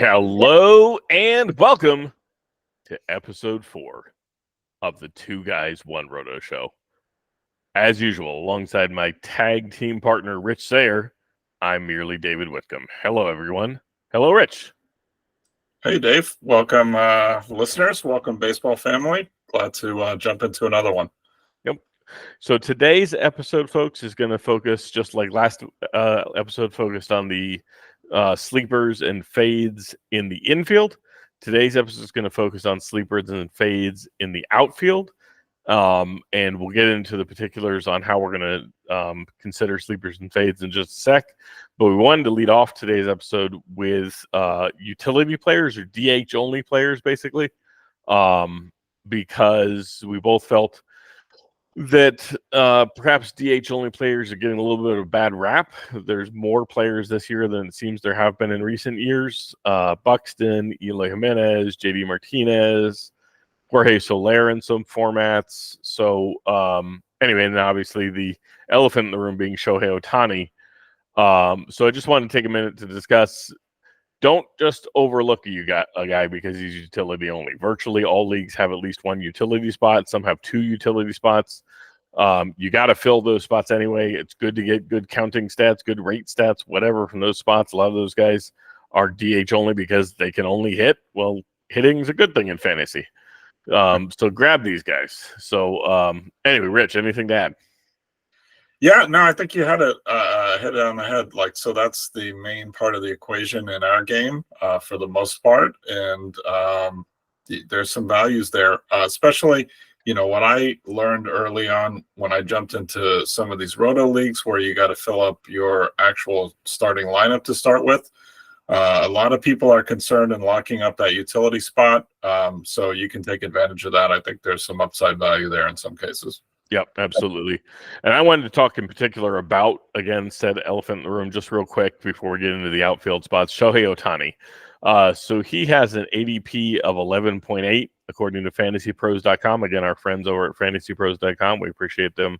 Hello and welcome to episode 4 of the Two Guys One Roto Show. As usual, alongside my tag team partner Rich Sayer, I'm merely David Whitcomb. Hello, everyone. Hello, Rich. Hey, Dave. Welcome, listeners. Welcome, baseball family. Glad to jump into another one. Yep. So today's episode, folks, is going to focus, just like last episode focused on the sleepers and fades in the infield. Today's episode is going to focus on sleepers and fades in the outfield. And we'll get into the particulars on how we're going to consider sleepers and fades in just a sec. But we wanted to lead off today's episode with utility players or DH only players, basically, because we both felt that perhaps DH only players are getting a little bit of a bad rap. There's more players this year than it seems there have been in recent years. Buxton, Eloy Jimenez, JD Martinez, Jorge Soler in some formats. So anyway, and obviously the elephant in the room being Shohei Ohtani. So I just wanted to take a minute to discuss. Don't just overlook a guy because he's utility only. Virtually all leagues have at least one utility spot. Some have 2 utility spots. You got to fill those spots anyway. It's good to get good counting stats, good rate stats, whatever from those spots. A lot of those guys are DH only because they can only hit. Well, hitting is a good thing in fantasy. So grab these guys. So anyway, Rich, anything to add? Yeah, no, I think you had it hit it on the head. Like, so that's the main part of the equation in our game for the most part. And there's some values there, especially, what I learned early on when I jumped into some of these roto leagues where you got to fill up your actual starting lineup to start with. A lot of people are concerned in locking up that utility spot. So you can take advantage of that. I think there's some upside value there in some cases. Yep, absolutely. And I wanted to talk in particular about, again, said elephant in the room just real quick before we get into the outfield spots, Shohei Ohtani. So he has an ADP of 11.8, according to fantasypros.com. Again, our friends over at fantasypros.com, we appreciate them,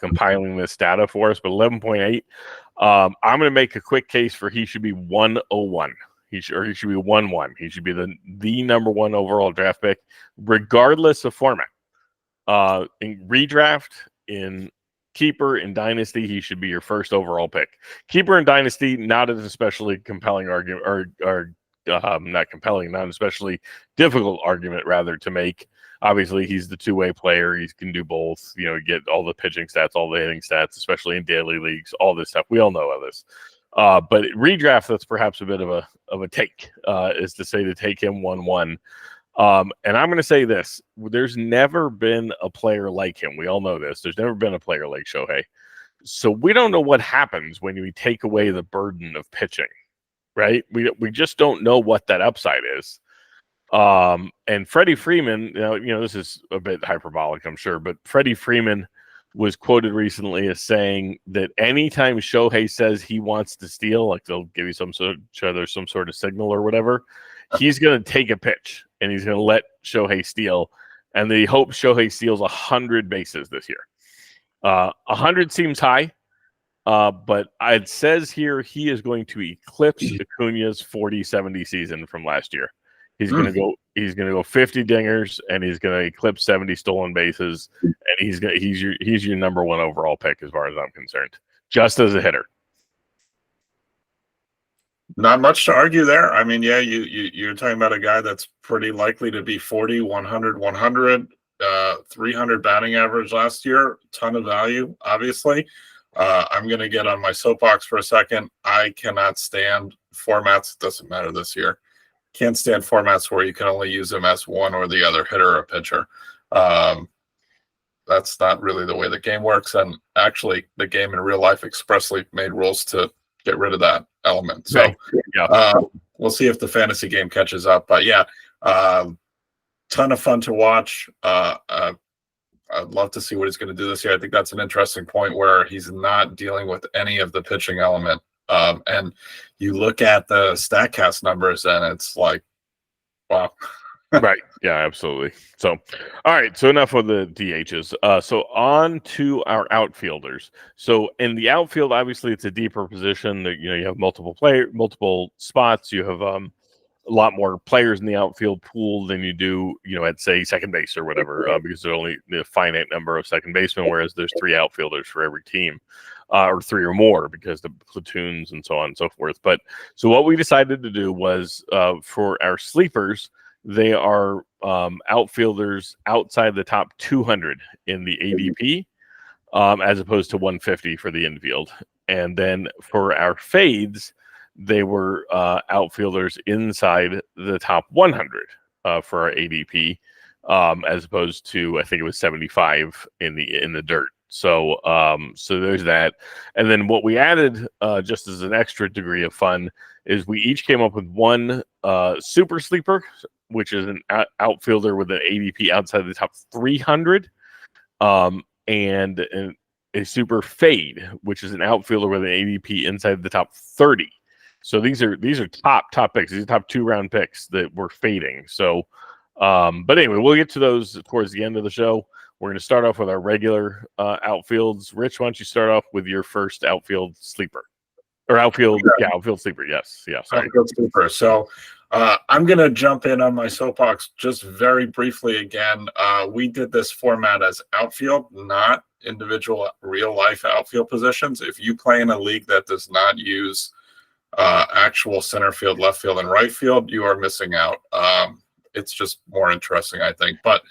compiling this data for us. But 11.8, I'm going to make a quick case for he should be 101. He should be 1-1. He should be the number 1 overall draft pick, regardless of format. In redraft, in keeper, in dynasty, he should be your first overall pick. Keeper in dynasty, not an especially compelling argument, or not especially difficult argument, rather, to make. Obviously, he's the two-way player. He can do both. Get all the pitching stats, all the hitting stats, especially in daily leagues. All this stuff, we all know of this. But redraft, that's perhaps a bit of a take, is to say to take him 1-1. And I'm going to say this: there's never been a player like him. We all know this. There's never been a player like Shohei. So we don't know what happens when we take away the burden of pitching, right? We just don't know what that upside is. And Freddie Freeman, this is a bit hyperbolic, I'm sure, but Freddie Freeman was quoted recently as saying that anytime Shohei says he wants to steal, like they'll give you some sort of signal or whatever, he's going to take a pitch and he's going to let Shohei steal. And they hope Shohei steals 100 bases this year. 100 seems high, but it says here he is going to eclipse Acuna's 40-70 season from last year. He's going to go 50 dingers, and he's going to eclipse 70 stolen bases, and he's your number 1 overall pick as far as I'm concerned, just as a hitter. Not much to argue there. I mean, yeah, you're talking about a guy that's pretty likely to be 40, 100, 100, 300 batting average last year. Ton of value, obviously. I'm going to get on my soapbox for a second. I cannot stand formats. It doesn't matter this year. Can't stand formats where you can only use them as one or the other, hitter or pitcher. That's not really the way the game works. And actually, the game in real life expressly made rules to get rid of that element. So we'll see if the fantasy game catches up. But yeah, ton of fun to watch. I'd love to see what he's going to do this year. I think that's an interesting point where he's not dealing with any of the pitching element. And you look at the StatCast numbers, and it's like, wow, Right. Yeah, absolutely. So, all right. So enough of the DHs. So on to our outfielders. So in the outfield, obviously it's a deeper position. That you have multiple spots. You have a lot more players in the outfield pool than you do, at say second base or whatever, because there's only a finite number of second basemen, whereas there's three outfielders for every team, or three or more because the platoons and so on and so forth. But so what we decided to do was for our sleepers, they are outfielders outside the top 200 in the ADP, as opposed to 150 for the infield. And then for our fades, they were outfielders inside the top 100 for our ADP, as opposed to, I think it was 75 in the dirt. So there's that. And then what we added, just as an extra degree of fun, is we each came up with one super sleeper, which is an outfielder with an ADP outside the top 300, and a super fade, which is an outfielder with an ADP inside the top 30. So these are top picks. These are top 2-round picks that we're fading. So, but anyway, we'll get to those towards the end of the show. We're going to start off with our regular outfields. Rich, why don't you start off with your first outfield sleeper? Or outfield sleeper. Yes. Yeah, sorry. Outfield sleeper. So I'm going to jump in on my soapbox just very briefly again. We did this format as outfield, not individual real-life outfield positions. If you play in a league that does not use actual center field, left field, and right field, you are missing out. It's just more interesting, I think. But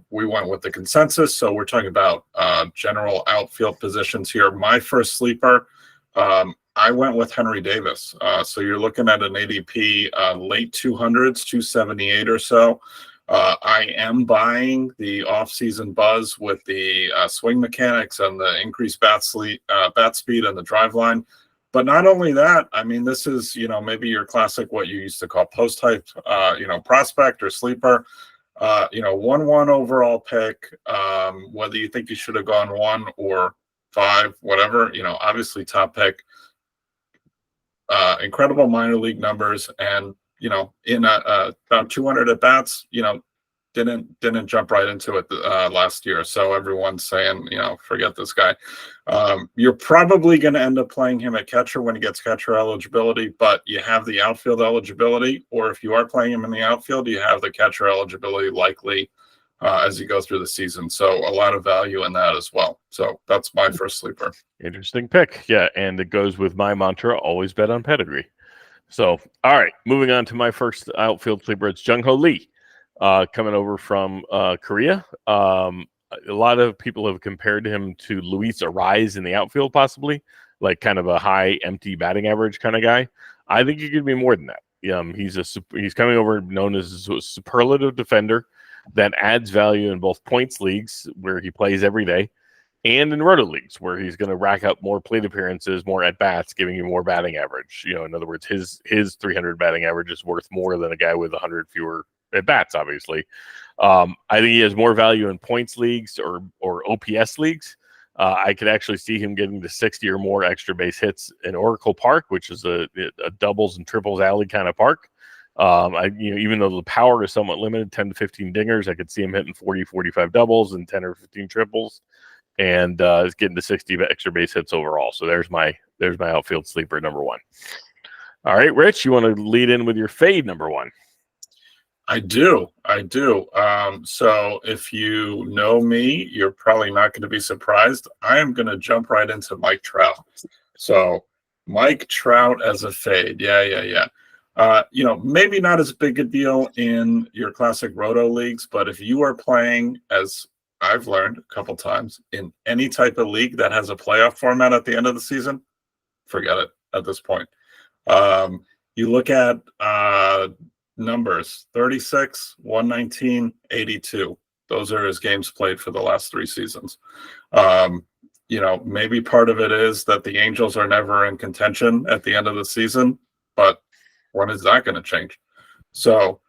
we went with the consensus, so we're talking about general outfield positions here. My first sleeper, I went with Henry Davis. So you're looking at an ADP late 200s, 278 or so. I am buying the offseason buzz with the swing mechanics and the increased bat speed and the drive line. But not only that, I mean, this is, maybe your classic, what you used to call post-type, prospect or sleeper. 1-1 overall pick, whether you think you should have gone 1 or 5, whatever, obviously top pick, incredible minor league numbers, and, in about 200 at bats, didn't jump right into it last year. So everyone's saying, forget this guy. You're probably going to end up playing him at catcher when he gets catcher eligibility, but you have the outfield eligibility, or if you are playing him in the outfield, you have the catcher eligibility likely as you go through the season. So a lot of value in that as well. So that's my first sleeper. Interesting pick. Yeah, and it goes with my mantra, always bet on pedigree. So, all right, moving on to my first outfield sleeper. It's Jung Ho Lee. Coming over from Korea. A lot of people have compared him to Luis Ariz in the outfield, possibly, like kind of a high empty batting average kind of guy. I think he could be more than that. He's coming over known as a superlative defender that adds value in both points leagues where he plays every day, and in roto leagues where he's going to rack up more plate appearances, more at bats, giving you more batting average. In other words, his 300 batting average is worth more than a guy with 100 fewer at bats, obviously. I think he has more value in points leagues or OPS leagues. I could actually see him getting to 60 or more extra base hits in Oracle Park, which is a doubles and triples alley kind of park. Even though the power is somewhat limited, 10 to 15 dingers, I could see him hitting 40, 45 doubles and 10 or 15 triples, and getting to 60 extra base hits overall. So there's my outfield sleeper number 1. All right, Rich, you want to lead in with your fade number 1? I do. So if you know me, you're probably not going to be surprised. I am going to jump right into Mike Trout. So Mike Trout as a fade. Yeah. Maybe not as big a deal in your classic roto leagues, but if you are playing, as I've learned a couple times, in any type of league that has a playoff format at the end of the season, forget it at this point. You look at numbers 36, 119, 82. Those are his games played for the last 3 seasons. Maybe part of it is that the Angels are never in contention at the end of the season, but when is that going to change? So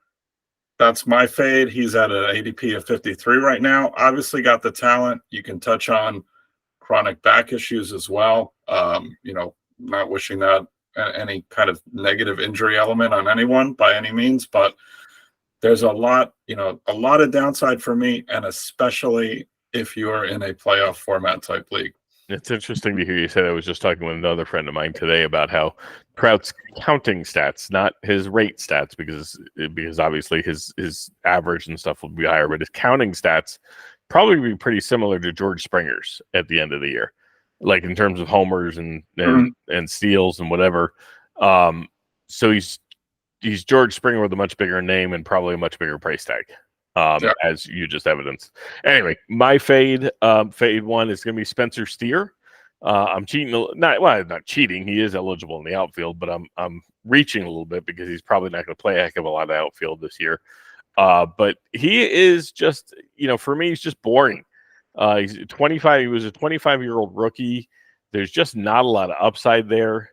that's my fade. He's at an ADP of 53 right now. Obviously got the talent. You can touch on chronic back issues as well. Not wishing that any kind of negative injury element on anyone by any means, but there's a lot of downside for me, and especially if you're in a playoff format type league. It's interesting to hear you say that. I was just talking with another friend of mine today about how Trout's counting stats, not his rate stats, because obviously his average and stuff will be higher, but his counting stats probably be pretty similar to George Springer's at the end of the year, like in terms of homers and steals and whatever. So he's George Springer with a much bigger name and probably a much bigger price tag. As you just evidenced. Anyway, my fade one is going to be Spencer Steer. I'm cheating, not cheating. He is eligible in the outfield, but I'm reaching a little bit because he's probably not going to play a heck of a lot of outfield this year. But he is just, for me, he's just boring. He's 25. He was a 25-year-old rookie. There's just not a lot of upside there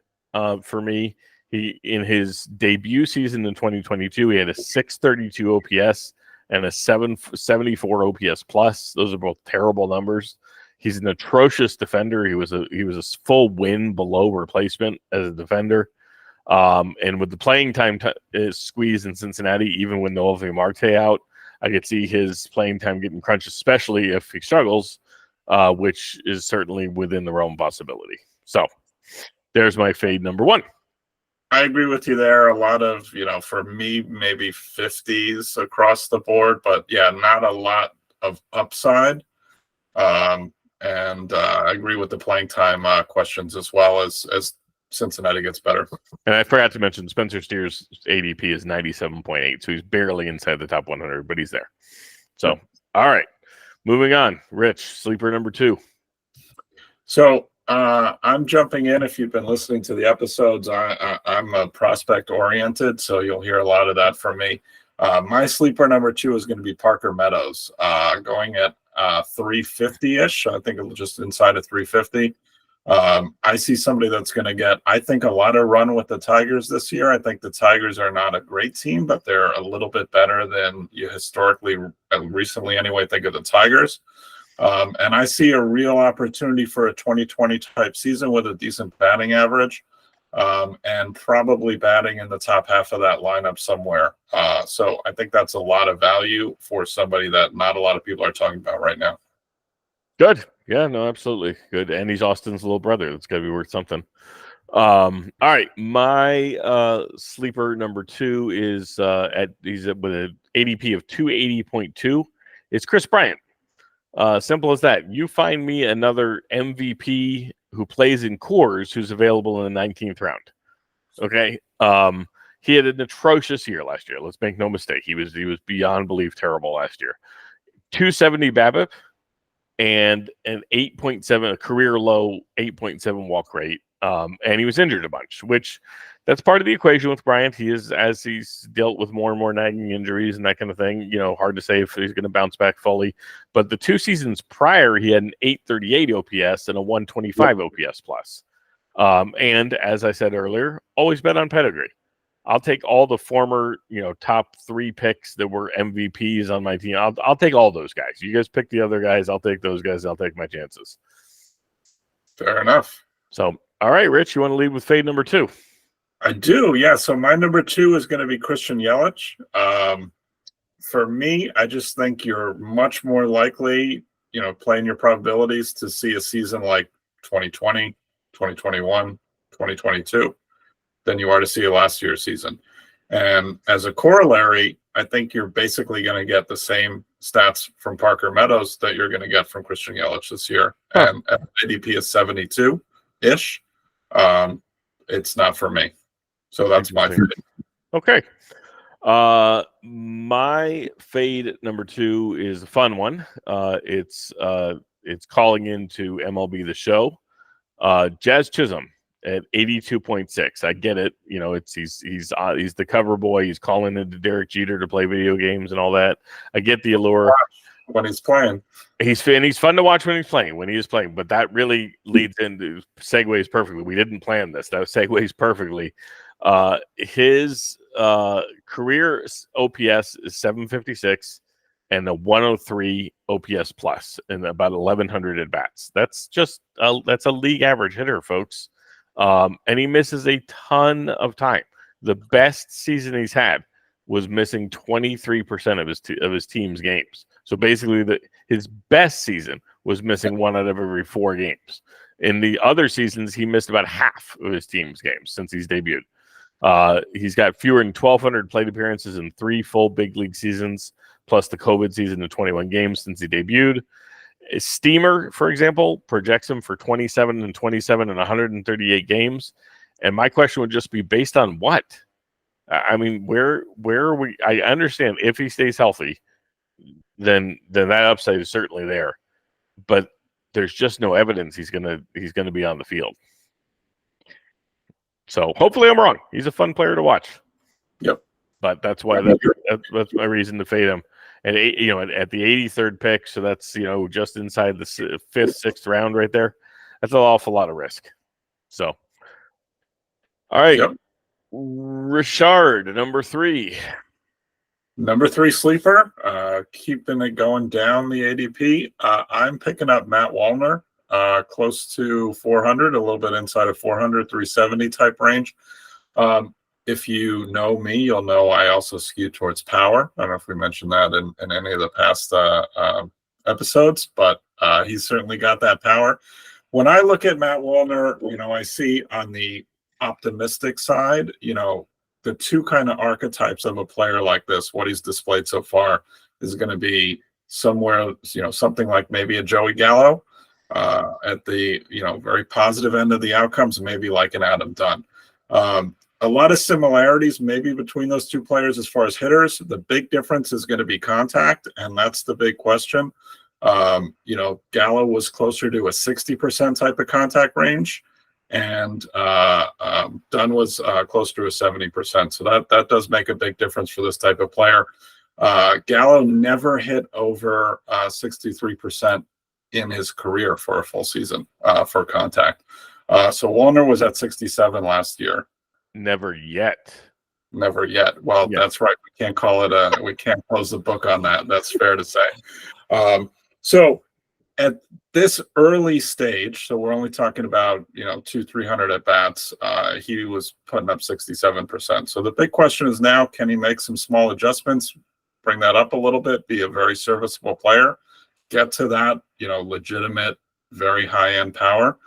for me. He, in his debut season in 2022, he had a 632 OPS and a 774 OPS plus. Those are both terrible numbers. He's an atrocious defender. He was a full win below replacement as a defender. And with the playing time squeeze in Cincinnati, even with Noelvi Marte out, I could see his playing time getting crunched, especially if he struggles, which is certainly within the realm of possibility. So there's my fade number one. I agree with you there. A lot of, for me, maybe 50s across the board, but yeah, not a lot of upside. And I agree with the playing time questions as well as Cincinnati gets better. And I forgot to mention Spencer Steer's ADP is 97.8, so he's barely inside the top 100, but he's there. So, all right, moving on. Rich, sleeper number two. So, I'm jumping in. If you've been listening to the episodes, I'm a prospect oriented, so you'll hear a lot of that from me. My sleeper number two is going to be Parker Meadows, going at 350-ish. I think just inside of 350. I see somebody that's going to get, I think, a lot of run with the Tigers this year. I think the Tigers are not a great team, but they're a little bit better than you historically, recently anyway, think of the Tigers. And I see a real opportunity for a 2020 type season with a decent batting average, and probably batting in the top half of that lineup somewhere. So I think that's a lot of value for somebody that not a lot of people are talking about right now. Good. Yeah, no, absolutely. Good. And he's Austin's little brother. That's got to be worth something. All right. My sleeper number two is he's with an ADP of 280.2. It's Chris Bryant. Simple as that. You find me another MVP who plays in Coors who's available in the 19th round. Okay. He had an atrocious year last year. Let's make no mistake. He was beyond belief terrible last year. 270 BABIP and an 8.7, a career low 8.7 walk rate. And he was injured a bunch, which that's part of the equation with Bryant. He is, as he's dealt with more and more nagging injuries and that kind of thing, hard to say if he's going to bounce back fully. But the 2 seasons prior, he had an 838 OPS and a 125 OPS plus. And as I said earlier, always bet on pedigree. I'll take all the former, top 3 picks that were MVPs on my team. I'll take all those guys. You guys pick the other guys. I'll take those guys. I'll take my chances. Fair enough. So, all right, Rich, you want to lead with fade number two? I do, yeah. So my number two is going to be Christian Yelich. For me, I just think you're much more likely, playing your probabilities to see a season like 2020, 2021, 2022 than you are to see a last year's season. And as a corollary, I think you're basically going to get the same stats from Parker Meadows that you're going to get from Christian Yelich this year. Huh. And ADP is 72-ish. It's not for me. So that's my fade. Okay. My fade number two is a fun one. It's calling into MLB The Show. Jazz Chisholm at 82.6. I get it. He's the cover boy. He's calling into Derek Jeter to play video games and all that. I get the allure. When he's playing, he's fun to watch when he is playing. But that really leads into segues perfectly. We didn't plan this. That segues perfectly. His career OPS is 756 and a 103 OPS plus and about 1,100 at bats. That's just that's a league average hitter, folks. And he misses a ton of time. The best season he's had was missing 23% of his team's games. So basically, his best season was missing 1 out of every 4 games. In the other seasons, he missed about half of his team's games since he's debuted. He's got fewer than 1,200 plate appearances in 3 full big league seasons, plus the COVID season of 21 games since he debuted. Steamer, for example, projects him for 27 and 27 and 138 games. And my question would just be based on what? I mean, where are we? I understand if he stays healthy, then that upside is certainly there. But there's just no evidence he's gonna be on the field. So hopefully I'm wrong. He's a fun player to watch. Yep. But that's why that's my reason to fade him. And at the 83rd pick, so that's just inside the 5th, 6th round right there. That's an awful lot of risk. So, all right, yep. Richard, number 3. Number 3 sleeper, keeping it going down the ADP. I'm picking up Matt Wallner, close to 400, a little bit inside of 400, 370 type range. If you know me, you'll know I also skew towards power. I don't know if we mentioned that in any of the past episodes, but he's certainly got that power. When I look at Matt Wallner, I see on the optimistic side, the 2 kind of archetypes of a player like this, what he's displayed so far is going to be somewhere, something like maybe a Joey Gallo at the, very positive end of the outcomes, maybe like an Adam Dunn. A lot of similarities maybe between those 2 players as far as hitters. The big difference is going to be contact, and that's the big question. Gallo was closer to a 60% type of contact range, and Dunn was close to a 70%. So that does make a big difference for this type of player. Gallo never hit over 63% in his career for a full season for contact. So Wallner was at 67 last year. Never yet. Well, yeah. That's right. We can't call it we can't close the book on that. That's fair to say. So at this early stage, so we're only talking about, 200-300 at bats, he was putting up 67%. So the big question is now, can he make some small adjustments, bring that up a little bit, be a very serviceable player, get to that, legitimate, very high-end power?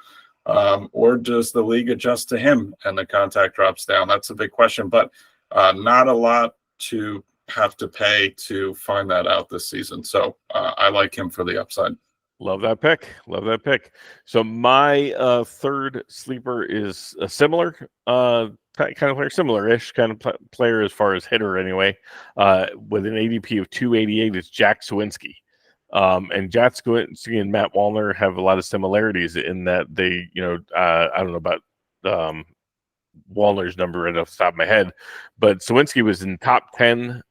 Or does the league adjust to him and the contact drops down? That's a big question, but not a lot to have to pay to find that out this season. So I like him for the upside. Love that pick. So my 3rd sleeper is a similar kind of player, similar-ish kind of player as far as hitter anyway. With an ADP of 288, it's Jack Suwinski. And Jack Suwinski and Matt Wallner have a lot of similarities in that they, I don't know about Wallner's number right off the top of my head, but Suwinski was in top 10,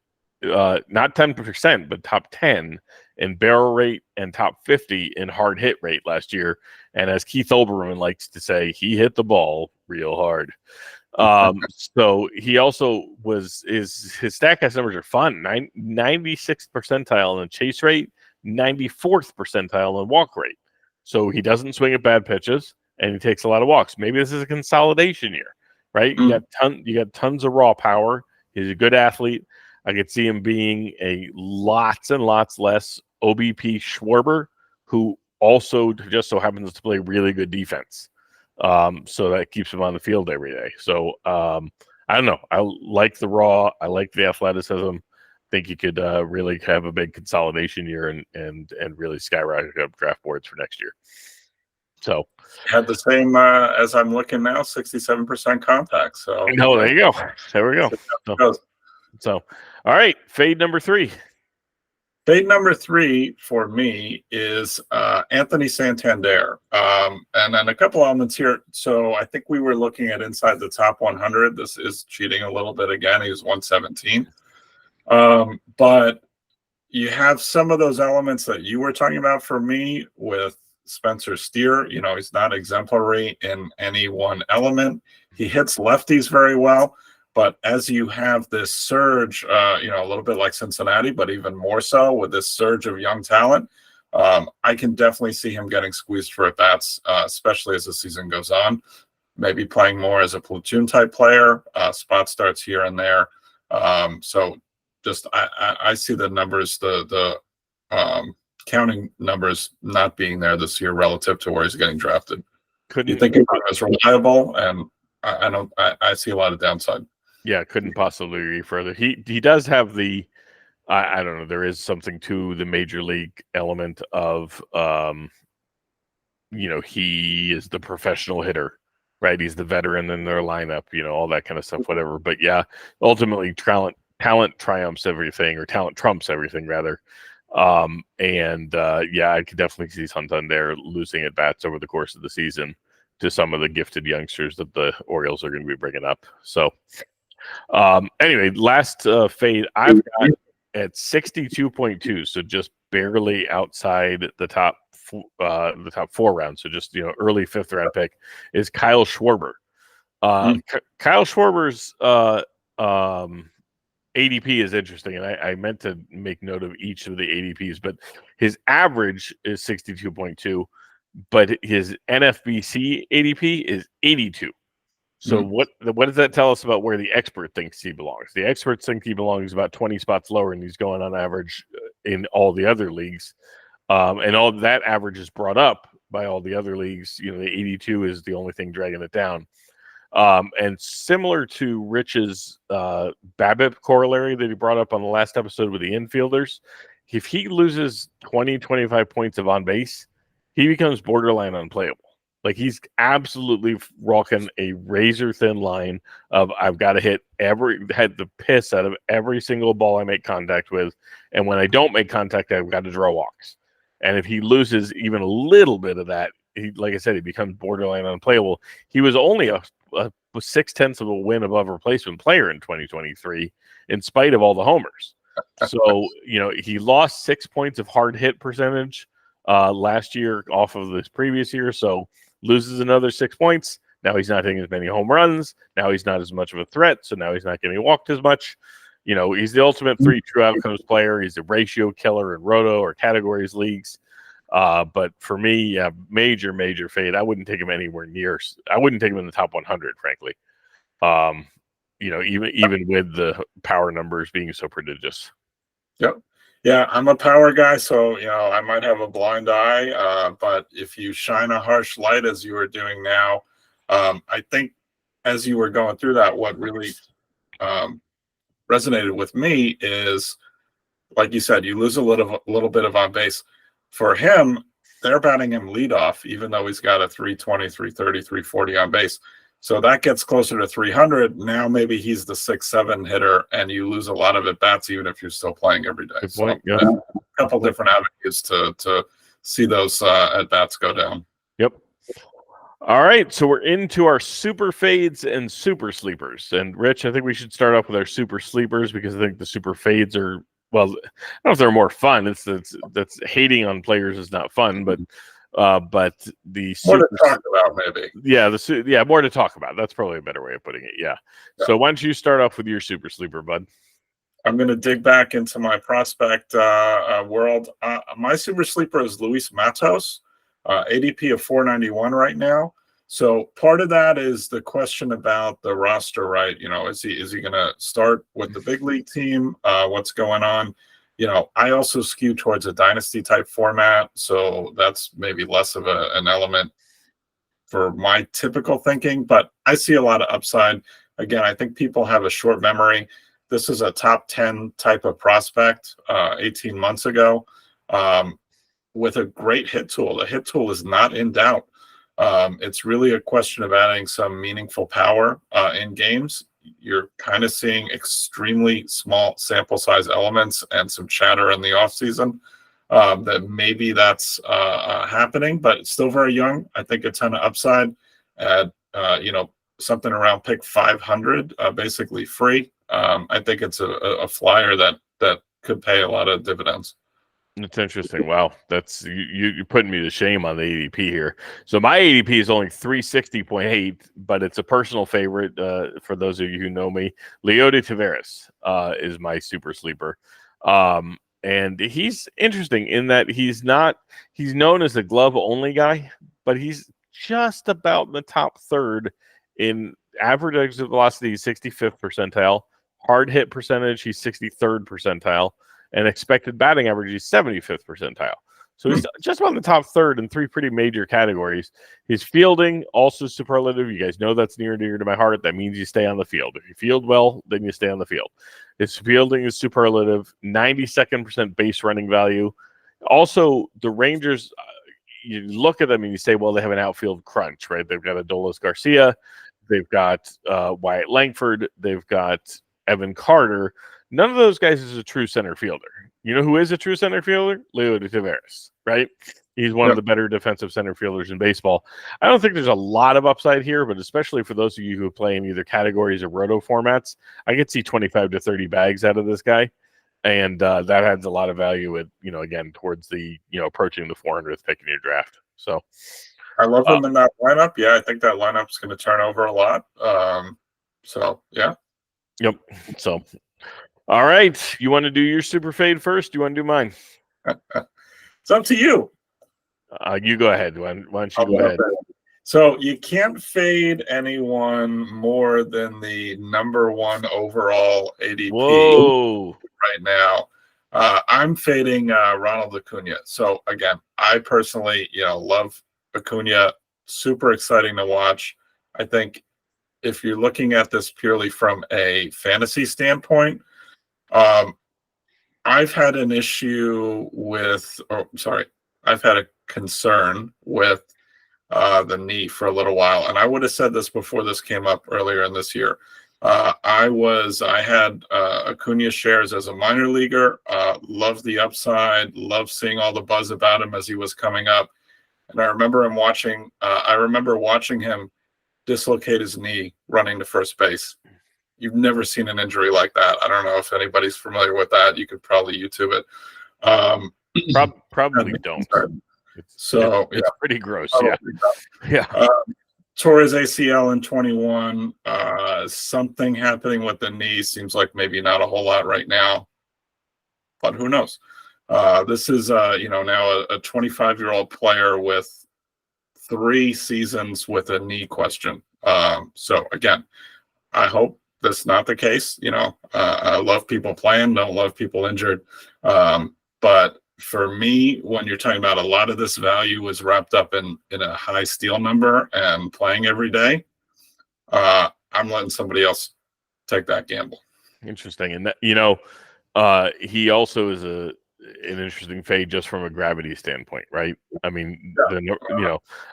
not 10%, but top 10 in barrel rate and top 50 in hard hit rate last year. And as Keith Olbermann likes to say, he hit the ball real hard. So he also his Statcast numbers are fun. 96th percentile in chase rate, 94th percentile in walk rate. So he doesn't swing at bad pitches and he takes a lot of walks. Maybe this is a consolidation year, right? You got tons of raw power. He's a good athlete. I could see him being a lots and lots less OBP Schwarber, who also just so happens to play really good defense. So that keeps him on the field every day. So I don't know. I like the raw. I like the athleticism. Think he could really have a big consolidation year and really skyrocket up draft boards for next year. So had the same as I'm looking now, 67% contact. So no, there you go. There we go. So all right, fade number 3. Fade number 3 for me is Anthony Santander. And then a couple elements here. So I think we were looking at inside the top 100. This is cheating a little bit again. He was 117. But you have some of those elements that you were talking about for me with Spencer Steer. He's not exemplary in any one element. He hits lefties very well. But as you have this surge, a little bit like Cincinnati, but even more so with this surge of young talent, I can definitely see him getting squeezed for at-bats, especially as the season goes on. Maybe playing more as a platoon type player, spot starts here and there. So just I see the numbers, the counting numbers not being there this year relative to where he's getting drafted. You think about it as reliable, and I see a lot of downside. Yeah, couldn't possibly agree further. He does have the I don't know, there is something to the major league element of he is the professional hitter, right? He's the veteran in their lineup, all that kind of stuff, whatever. But yeah, ultimately talent triumphs everything, or talent trumps everything rather. Yeah, I could definitely see Santander losing at bats over the course of the season to some of the gifted youngsters that the Orioles are going to be bringing up. So anyway, last fade I've got at 62.2, so just barely outside the top four rounds. So just early fifth round pick is Kyle Schwarber. Kyle Schwarber's ADP is interesting, and I meant to make note of each of the ADPs, but his average is 62.2, but his NFBC ADP is 82. So what does that tell us about where the expert thinks he belongs? The experts think he belongs about 20 spots lower, and he's going on average in all the other leagues. And all that average is brought up by all the other leagues. The 82 is the only thing dragging it down. And similar to Rich's BABIP corollary that he brought up on the last episode with the infielders, if he loses 20, 25 points of on base, he becomes borderline unplayable. Like, he's absolutely rocking a razor thin line of I've got to hit the piss out of every single ball I make contact with. And when I don't make contact, I've got to draw walks. And if he loses even a little bit of that, like I said, he becomes borderline unplayable. He was only a 0.6 of a win above replacement player in 2023, in spite of all the homers. So, he lost 6 points of hard hit percentage last year off of this previous year. So, loses another 6 points. Now he's not hitting as many home runs. Now he's not as much of a threat. So now he's not getting walked as much. He's the ultimate 3 true outcomes player. He's a ratio killer in roto or categories leagues. But for me, yeah, major fade. I wouldn't take him anywhere near. I wouldn't take him in the top 100, frankly. Even with the power numbers being so prodigious. Yep. Yeah, I'm a power guy, so I might have a blind eye. But if you shine a harsh light as you are doing now, I think as you were going through that, what really resonated with me is, like you said, you lose a little bit of on base. For him, they're batting him leadoff, even though he's got a 320, 330, 340 on base. So that gets closer to 300. Now maybe he's the 6-7 hitter, and you lose a lot of at bats, even if you're still playing every day. Good point. So, yeah. A couple different avenues to see those at bats go down. Yep. All right, so we're into our super fades and super sleepers. And Rich, I think we should start off with our super sleepers, because I think the super fades are, well, I don't know if they're more fun. That's hating on players is not fun, but the more to talk about, maybe. Yeah, more to talk about. That's probably a better way of putting it. Yeah. So why don't you start off with your super sleeper, bud? I'm going to dig back into my prospect world. My super sleeper is Luis Matos, ADP of 491 right now. So part of that is the question about the roster, right? Is he going to start with the big league team? What's going on? I also skew towards a dynasty type format, so that's maybe less of an element for my typical thinking, but I see a lot of upside. Again, I think people have a short memory. This is a top 10 type of prospect 18 months ago with a great hit tool. The hit tool is not in doubt. It's really a question of adding some meaningful power in games. You're kind of seeing extremely small sample size elements and some chatter in the offseason that maybe that's happening, but it's still very young. I think a ton of upside at, something around pick 500, basically free. I think it's a flyer that could pay a lot of dividends. It's interesting. Wow, that's you're putting me to shame on the ADP here. So my ADP is only 360.8, but it's a personal favorite for those of you who know me. Leody Taveras is my super sleeper, and he's interesting in that he's known as a glove only guy, but he's just about in the top third in average exit velocity, 65th percentile, Hard hit percentage, he's 63rd percentile. And expected batting average, he's 75th percentile. So he's just about the top third in three pretty major categories. His fielding, also superlative. You guys know that's near and dear to my heart. That means you stay on the field. If you field well, then you stay on the field. His fielding is superlative, 92nd base running value. Also, the Rangers, you look at them and you say, well, they have an outfield crunch, right? They've got Adolis Garcia. They've got Wyatt Langford. They've got Evan Carter. None of those guys is a true center fielder. You know who is a true center fielder? Leo Taveras, right? He's one of the better defensive center fielders in baseball. I don't think there's a lot of upside here, but especially for those of you who play in either categories or roto formats, I could see 25 to 30 bags out of this guy. And that adds a lot of value at, again, towards the, approaching the 400th pick in your draft. So I love him in that lineup. Yeah, I think that lineup's going to turn over a lot. So, yeah. Yep. So, all right. You want to do your super fade first? Do you want to do mine? It's up to you. You go ahead. Why don't you go ahead? So you can't fade anyone more than the number 1 overall ADP right now. I'm fading Ronald Acuna. So again, I personally, love Acuna. Super exciting to watch. I think if you're looking at this purely from a fantasy standpoint, I've had an issue with, I've had a concern with the knee for a little while. And I would have said this before this came up earlier in this year. I had Acuna shares as a minor leaguer, loved the upside, loved seeing all the buzz about him as he was coming up. And I remember watching him dislocate his knee running to first base. You've never seen an injury like that. I don't know if anybody's familiar with that. You could probably YouTube it. Probably don't. It's pretty gross. Yeah. Tore his ACL in 21. Something happening with the knee. Seems like maybe not a whole lot right now, but who knows? This is now a 25-year-old player with 3 seasons with a knee question. So again, I hope that's not the case. I love people playing, don't love people injured. But for me, when you're talking about a lot of this value is wrapped up in a high steal number and playing every day, I'm letting somebody else take that gamble. Interesting. And that, he also is an interesting fade just from a gravity standpoint, right? I mean,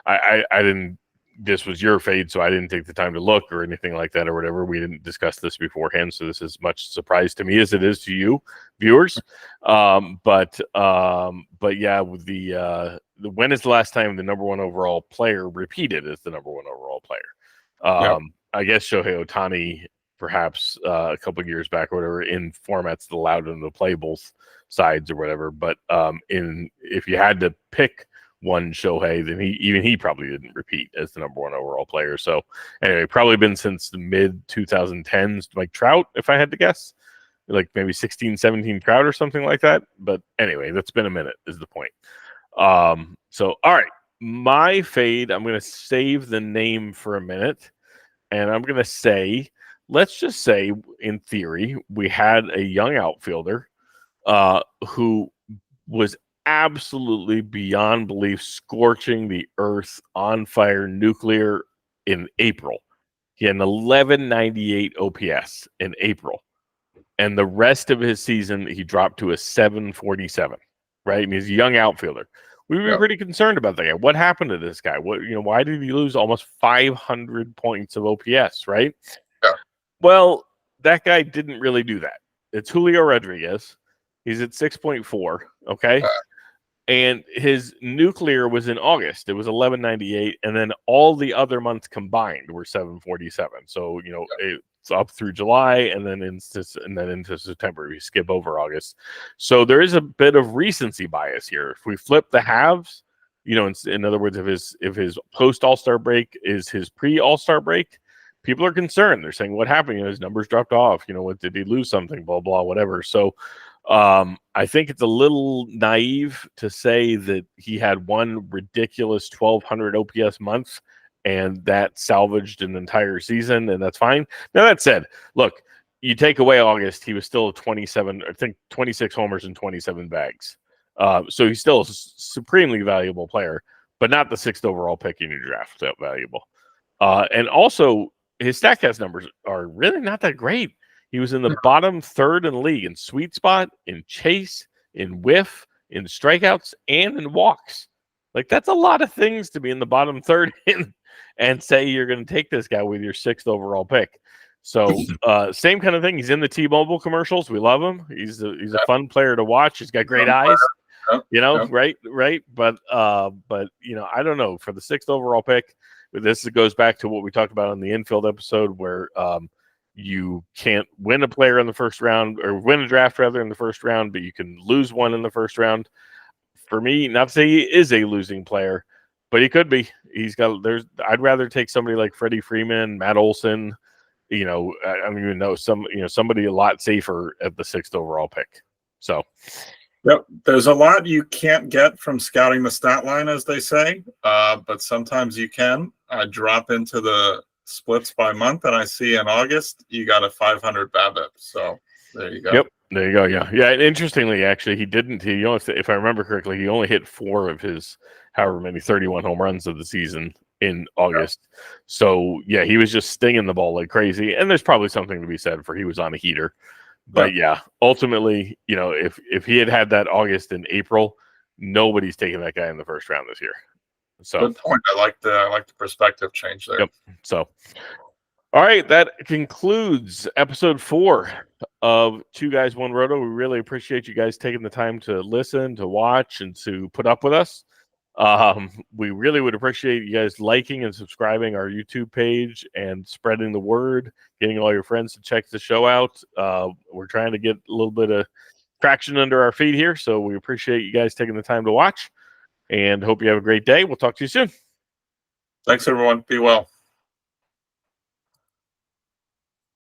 I didn't. This was your fade, so I didn't take the time to look or anything like that or whatever. We didn't discuss this beforehand, so this is much surprise to me as it is to you, viewers. But yeah, with the when is the last time the number 1 overall player repeated as the number 1 overall player? I guess Shohei Ohtani, perhaps a couple of years back or whatever, in formats that allowed him to play both sides or whatever. But if you had to pick one Shohei, then he probably didn't repeat as the number 1 overall player. So anyway, probably been since the mid 2010s, like Trout, if I had to guess, like maybe 16, 17 Trout or something like that. But anyway, that's been a minute is the point. So, all right, my fade, I'm going to save the name for a minute and I'm going to say, let's just say in theory, we had a young outfielder who was absolutely beyond belief scorching the earth, on fire, nuclear in April. He had an 1198 OPS in April. And the rest of his season, he dropped to a 747, right? I mean, he's a young outfielder. We were pretty concerned about that guy. What happened to this guy? Why did he lose almost 500 points of OPS, right? Yeah. Well, that guy didn't really do that. It's Julio Rodriguez. He's at 6.4, okay? And his nuclear was in August. It was 1198, and then all the other months combined were 747. So it's up through July, and then into September. We skip over August. So there is a bit of recency bias here. If we flip the halves, in other words, if his post All-Star break is his pre All-Star break, people are concerned. They're saying, "What happened? His numbers dropped off. What did he lose? Something? Blah blah, whatever." So. I think it's a little naive to say that he had one ridiculous 1,200 OPS month and that salvaged an entire season, and that's fine. Now, that said, look, you take away August, he was still 27, I think 26 homers and 27 bags. So he's still a supremely valuable player, but not the 6th overall pick in your draft. So valuable. And also, his StatCast numbers are really not that great. He was in the bottom 3rd in the league in sweet spot, in chase, in whiff, in strikeouts, and in walks. Like, that's a lot of things to be in the bottom 3rd in and say you're going to take this guy with your 6th overall pick. So same kind of thing. He's in the T-Mobile commercials. We love him. He's a fun player to watch. He's got great eyes. Right. But I don't know, for the 6th overall pick. This goes back to what we talked about on the infield episode, where you can't win a player in the first round, or win a draft rather in the first round, but you can lose one in the first round. For me, not to say he is a losing player, but he could be. I'd rather take somebody like Freddie Freeman, Matt Olson. I don't even know, somebody a lot safer at the 6th overall pick. So, yep, there's a lot you can't get from scouting the stat line, as they say, but sometimes you can. I drop into the splits by month, and I see in August you got a 500 BABIP. So there you go. Yep, there you go. Yeah. And interestingly, actually, if I remember correctly, he only hit 4 of his however many 31 home runs of the season in August. Yeah. So yeah, he was just stinging the ball like crazy, and there's probably something to be said for he was on a heater. But yeah, ultimately, if he had that August and April, nobody's taking that guy in the first round this year. So good point. I like the perspective change there. Yep. So, all right, that concludes episode 4 of Two Guys One Roto. We really appreciate you guys taking the time to listen, to watch, and to put up with us. We really would appreciate you guys liking and subscribing our YouTube page and spreading the word, getting all your friends to check the show out. We're trying to get a little bit of traction under our feet here, so we appreciate you guys taking the time to watch, and hope you have a great day. We'll talk to you soon. Thanks, everyone. Be well.